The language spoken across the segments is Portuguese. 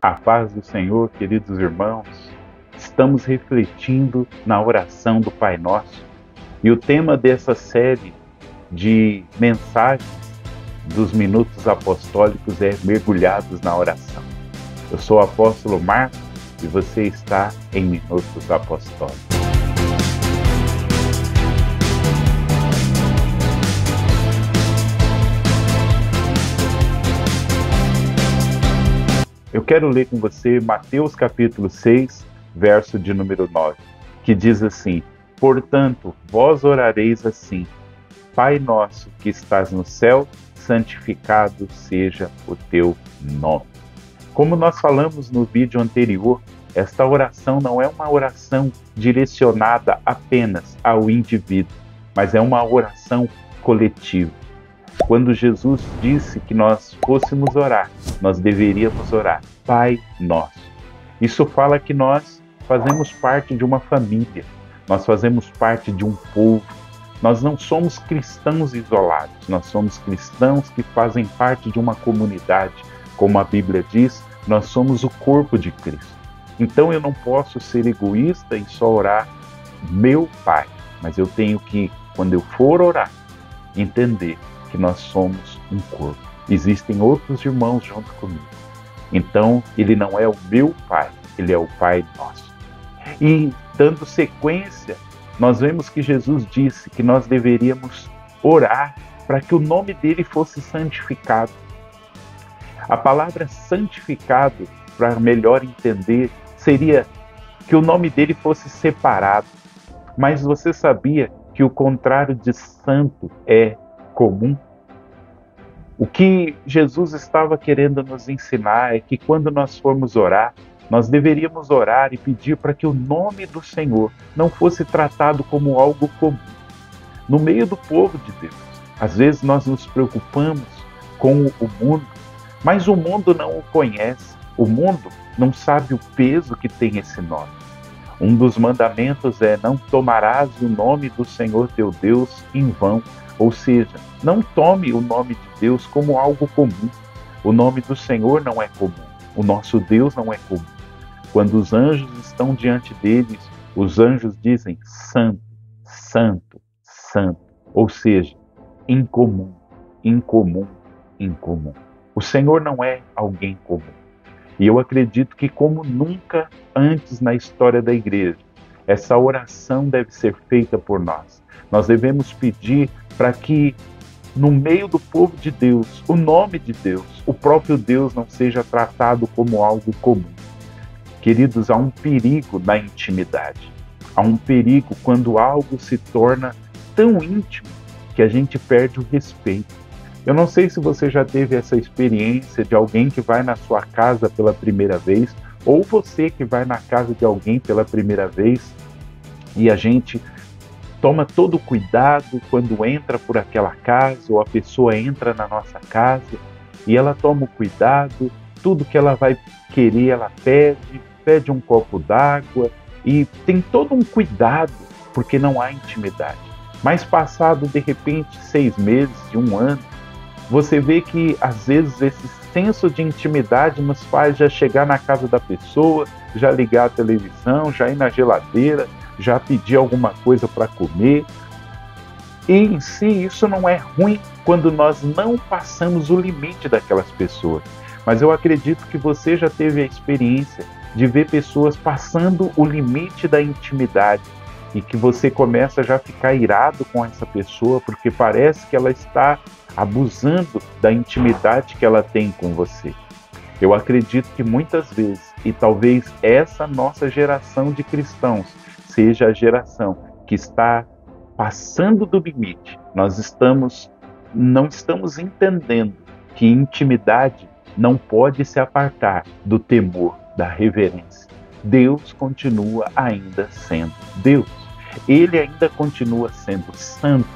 A paz do Senhor, queridos irmãos, estamos refletindo na oração do Pai Nosso e o tema dessa série de mensagens dos Minutos Apostólicos é Mergulhados na Oração. Eu sou o apóstolo Marcos e você está em Minutos Apostólicos. Eu quero ler com você Mateus capítulo 6, verso de número 9, que diz assim: Portanto, vós orareis assim: Pai nosso que estás no céu, santificado seja o teu nome. Como nós falamos no vídeo anterior, esta oração não é uma oração direcionada apenas ao indivíduo, mas é uma oração coletiva. Quando Jesus disse que nós fôssemos orar, nós deveríamos orar, Pai Nosso. Isso fala que nós fazemos parte de uma família, nós fazemos parte de um povo. Nós não somos cristãos isolados, nós somos cristãos que fazem parte de uma comunidade. Como a Bíblia diz, nós somos o corpo de Cristo. Então eu não posso ser egoísta e só orar meu Pai, mas eu tenho que, quando eu for orar, entender que nós somos um corpo. Existem outros irmãos junto comigo. Então, ele não é o meu Pai, ele é o Pai Nosso. E, dando sequência, nós vemos que Jesus disse que nós deveríamos orar para que o nome dele fosse santificado. A palavra santificado, para melhor entender, seria que o nome dele fosse separado. Mas você sabia que o contrário de santo é comum? O que Jesus estava querendo nos ensinar é que quando nós formos orar, nós deveríamos orar e pedir para que o nome do Senhor não fosse tratado como algo comum no meio do povo de Deus. Às vezes nós nos preocupamos com o mundo, mas o mundo não o conhece. O mundo não sabe o peso que tem esse nome. Um dos mandamentos é: não tomarás o nome do Senhor teu Deus em vão. Ou seja, não tome o nome de Deus como algo comum. O nome do Senhor não é comum. O nosso Deus não é comum. Quando os anjos estão diante deles, os anjos dizem santo, santo, santo. Ou seja, incomum, incomum, incomum. O Senhor não é alguém comum. E eu acredito que, como nunca antes na história da igreja, essa oração deve ser feita por nós. Nós devemos pedir para que, no meio do povo de Deus, o nome de Deus, o próprio Deus, não seja tratado como algo comum. Queridos, há um perigo na intimidade. Há um perigo quando algo se torna tão íntimo que a gente perde o respeito. Eu não sei se você já teve essa experiência de alguém que vai na sua casa pela primeira vez, ou você que vai na casa de alguém pela primeira vez, e a gente toma todo o cuidado quando entra por aquela casa, ou a pessoa entra na nossa casa, e ela toma o cuidado, tudo que ela vai querer ela pede um copo d'água, e tem todo um cuidado, porque não há intimidade. Mas passado, de repente, 6 meses, de 1 ano, você vê que, às vezes, esse senso de intimidade nos faz já chegar na casa da pessoa, já ligar a televisão, já ir na geladeira, já pedir alguma coisa para comer. E em si isso não é ruim quando nós não passamos o limite daquelas pessoas. Mas eu acredito que você já teve a experiência de ver pessoas passando o limite da intimidade e que você começa já a ficar irado com essa pessoa porque parece que ela está abusando da intimidade que ela tem com você. Eu acredito que muitas vezes, e talvez essa nossa geração de cristãos seja a geração que está passando do limite. Nós não estamos entendendo que intimidade não pode se apartar do temor, da reverência. Deus continua ainda sendo Deus. Ele ainda continua sendo santo.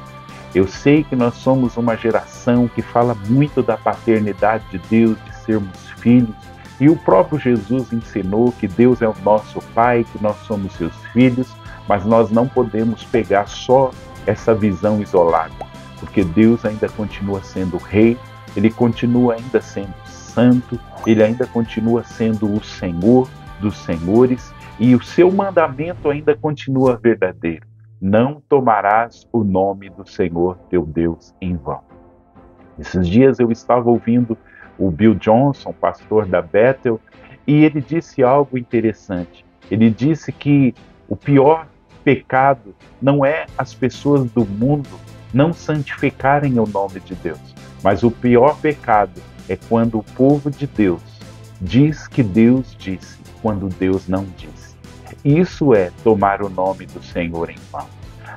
Eu sei que nós somos uma geração que fala muito da paternidade de Deus, de sermos filhos, e o próprio Jesus ensinou que Deus é o nosso Pai, que nós somos seus filhos, mas nós não podemos pegar só essa visão isolada, porque Deus ainda continua sendo Rei, Ele continua ainda sendo santo, Ele ainda continua sendo o Senhor dos senhores e o seu mandamento ainda continua verdadeiro. Não tomarás o nome do Senhor teu Deus em vão. Esses dias eu estava ouvindo o Bill Johnson, pastor da Bethel, e ele disse algo interessante. Ele disse que o pior pecado não é as pessoas do mundo não santificarem o nome de Deus, mas o pior pecado é quando o povo de Deus diz que Deus disse, quando Deus não disse. Isso é tomar o nome do Senhor em vão.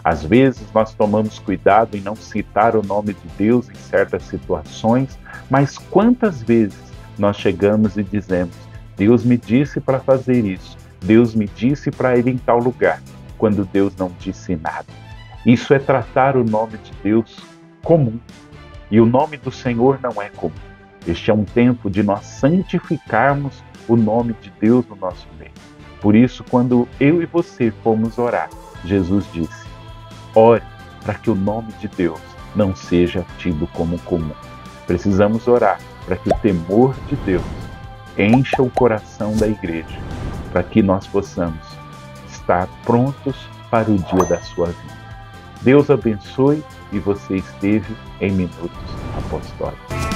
Às vezes nós tomamos cuidado em não citar o nome de Deus em certas situações, mas quantas vezes nós chegamos e dizemos: Deus me disse para fazer isso, Deus me disse para ir em tal lugar, quando Deus não disse nada. Isso é tratar o nome de Deus comum. E o nome do Senhor não é comum. Este é um tempo de nós santificarmos o nome de Deus no nosso meio. Por isso, quando eu e você fomos orar, Jesus disse: ore para que o nome de Deus não seja tido como comum. Precisamos orar para que o temor de Deus encha o coração da igreja, para que nós possamos estar prontos para o dia da sua vida. Deus abençoe e você esteve em Minutos Apostólicos.